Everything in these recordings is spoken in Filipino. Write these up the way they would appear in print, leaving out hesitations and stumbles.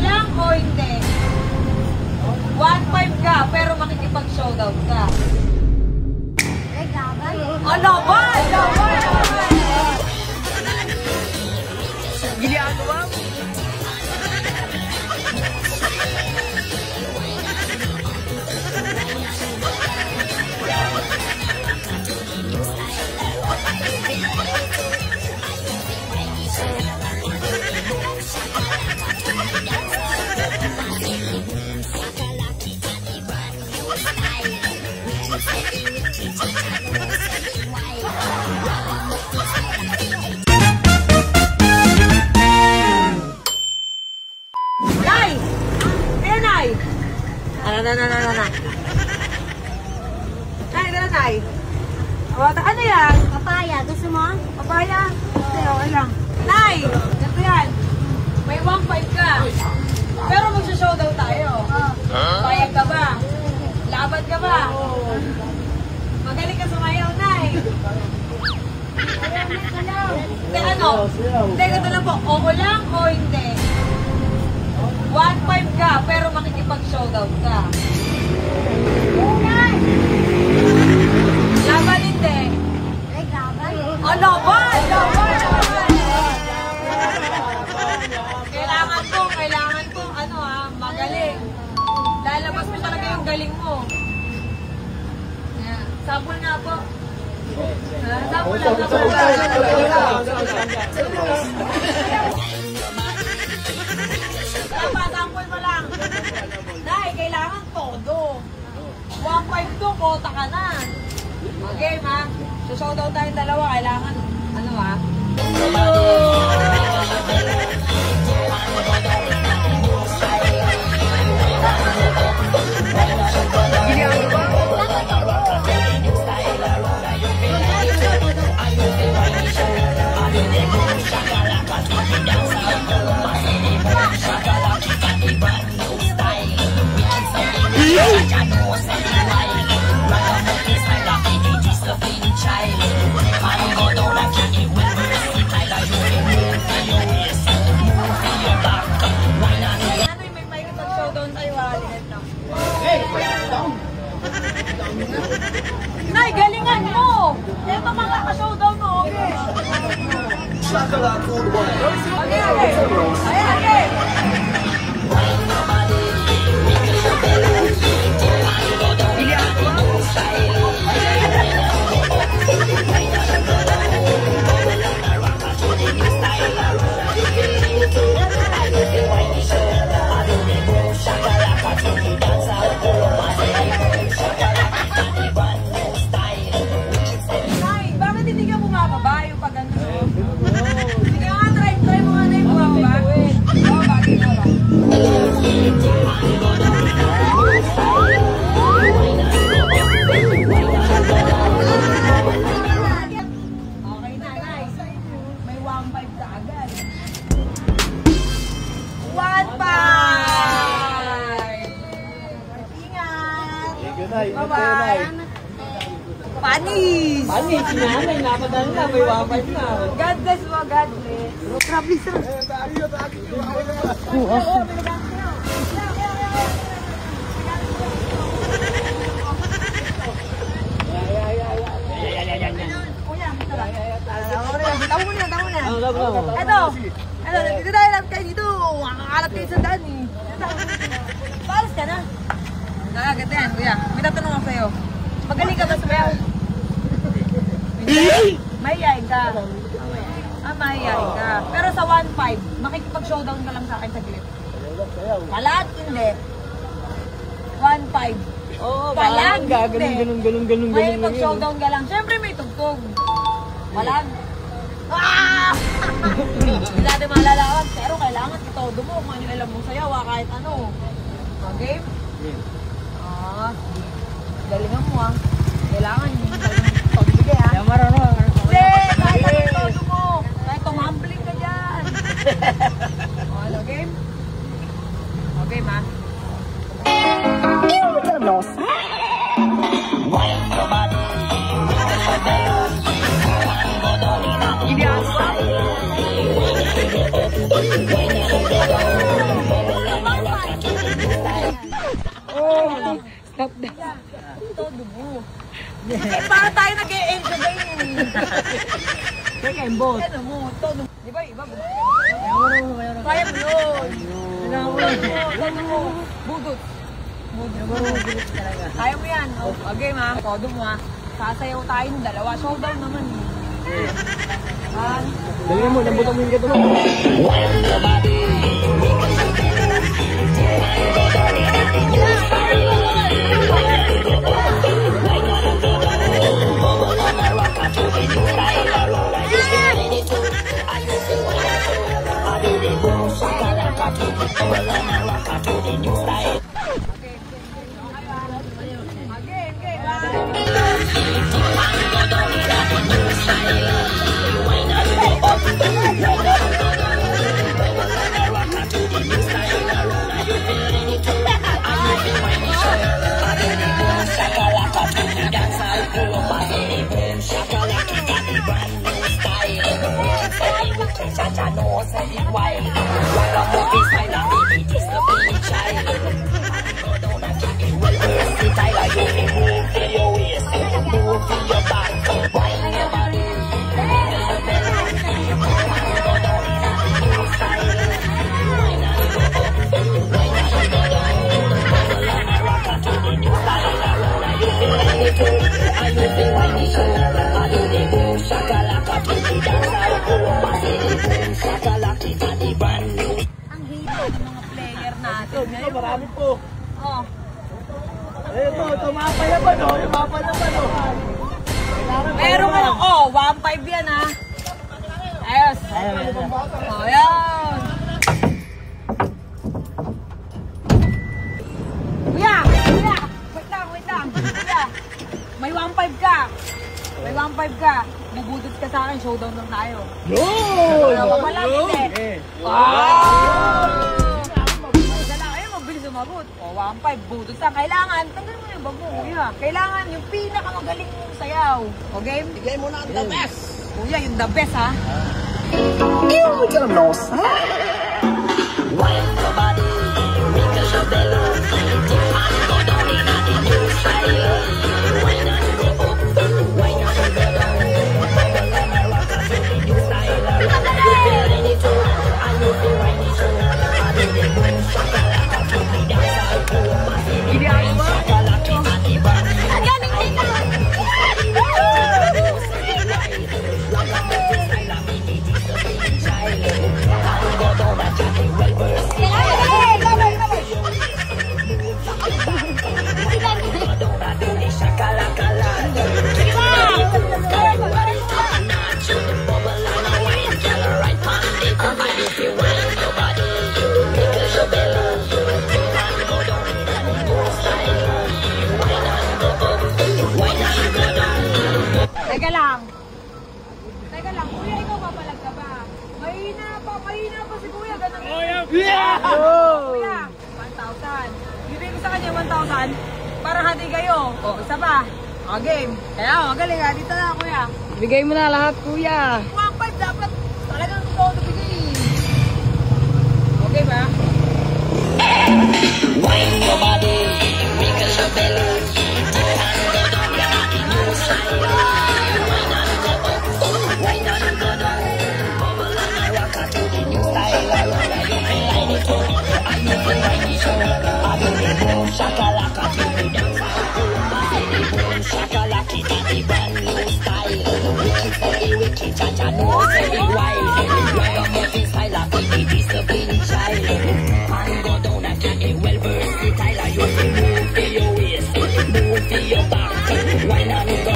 lang o hindi? 1.5 ka, pero makikipag-showdown ka. Laban. Oh, laban! Laban! Ginagawa mo. Nay! Kaya, Nay! Nay, dala, Nay. Ano yan? Papaya, gusto mo? Papaya? Hindi, okay lang. Nay! Ganito yan. May 1.5 ka. Pero magsha-showdown tayo. Payag ka ba? Laban ka ba? Magaling ka sumayaw, Nay. Hindi, ano? Hindi, ganito lang po. Oo lang o hindi? 1.5 ka, pero makikipag-showdown ka. Laban hindi. Laban. Oh, laban! Laban! Kailangan ko, magaling. Lalabas mo talaga yung galing mo. Yeah. Sample nga po. Sample sample mo lang. Nay, kailangan todo. 1.5 to, kota ka na. Okay, ma? So, showdown tayong dalawa. Kailangan, Nay, galingan mo! Ito mga ka-showdown mo, okay? Okay. Bye-bye! Panis! Panis, sinanay, napadala na, may 1.5 na. God bless mo, God bless. No problem, sir. Ito, dito tayo lang kayo dito. Makakalat kayo sa daan eh. Paalis ka na. Ganda yan, kuya. May tatanong ako sa'yo. Magaling ka ba sumayaw? Mahihayin ka. Mahihayin ka. Pero sa 1.5, makikipag-showdown ka lang sa akin saglit. Kalat, hindi. 1.5. Oo, Kalat, ganun. Makikipag-showdown ka lang. Siyempre may tugtog. Kalat. Hindi natin malalawan. Pero kailangan itodo mo kung ano yung alam mong sayaw, kahit ano. Okay? Galingan mo Kailangan yung pagbigay Kaya marunong. Hindi! Kahit ano todo mo! Kahit tumambling ka dyan! Ano, game? Okay, ma? Ginagawa! Eh, para tayo nag-e-enjoy yun. Kaya kembot. Ano mo, todo. Di ba, iba? Kaya mo. Kaya mo yun. Budot. Kaya mo yan. Okay, ma. Todo mo, ha. Sasayaw tayo ng dalawa. Showdown naman. Dali mo, lambutan mo yung gato mo. Marami po. Oh. Ito, tumapa naman o. Tumapa naman o. Meron ka lang. Oh, 1.5 yan, ha. Ayos. Oh, yan. Kuya! Kuya! Wait lang. Kuya, may 1.5 ka. May 1.5 ka. Bubudot ka sa akin. Showdown lang tayo. Yun! Wala pa lang, hindi. Wow! Sumagot. O, 1.5, budot lang. Kailangan, tanggalin mo yung bag mo, kuya. Kailangan yung pinakamagaling mong sayaw. O, game? Bigay mo na ang the best. Kuya, yung the best, ha? Ew, get him nose. Wind your body, wiggle your belly, dip and go down in the new style. Wine and go up, wine and go down. Bubble and a rock to the new style. You feel any too, and you feel any too. I do the boom shakalaka to the dance I go. Massive boom shakalaka to the brand new style. Teka lang, kuya, ikaw papalag ka ba? Mahina pa si kuya, ganun. Yeah! Kuya, 1,000. Bibigay ko sa kanya 1,000 para hati kayo. O, isa pa. O, game. Kaya, magaling ha. Dito na, kuya. Bigay mo na lahat, kuya. 1.5 dapat talagang totoo na bigay. Okay ba? Wind your body, wiggle your belly, dip and go down in the new style. Wine and go up, wine and go down. Bubble and a rock to the new style. You feel like it too, and you feel like it too. I do the boom shakalaka to the dance. I say the boom shakalaka to the brand new style. Wicked for the wicked, cha-cha knows very wild. Ragamuffin style of the discipline child. And go down and get it well versatile. You feel move to your waist, move to your back. Wine and go,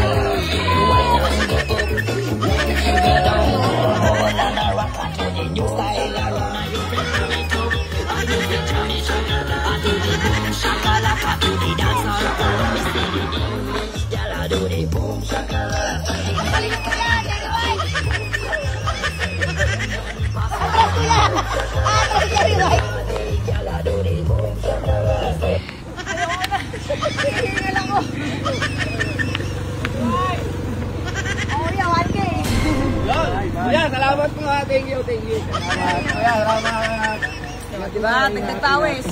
wine and go up, wine and go down. Bubble and a rock to the new style. Around you feel funny too, and you feel traditional. I do the boom shakalaka to the dancehall. Me say the English gyal I do the boom shakalaka. Gyal I do the boom shakalaka. Hingil ako. Kuya, 1K. Kuya, salamat po ha. Thank you. Salamat. Kuya, salamat. Diba? Tagtagpawis.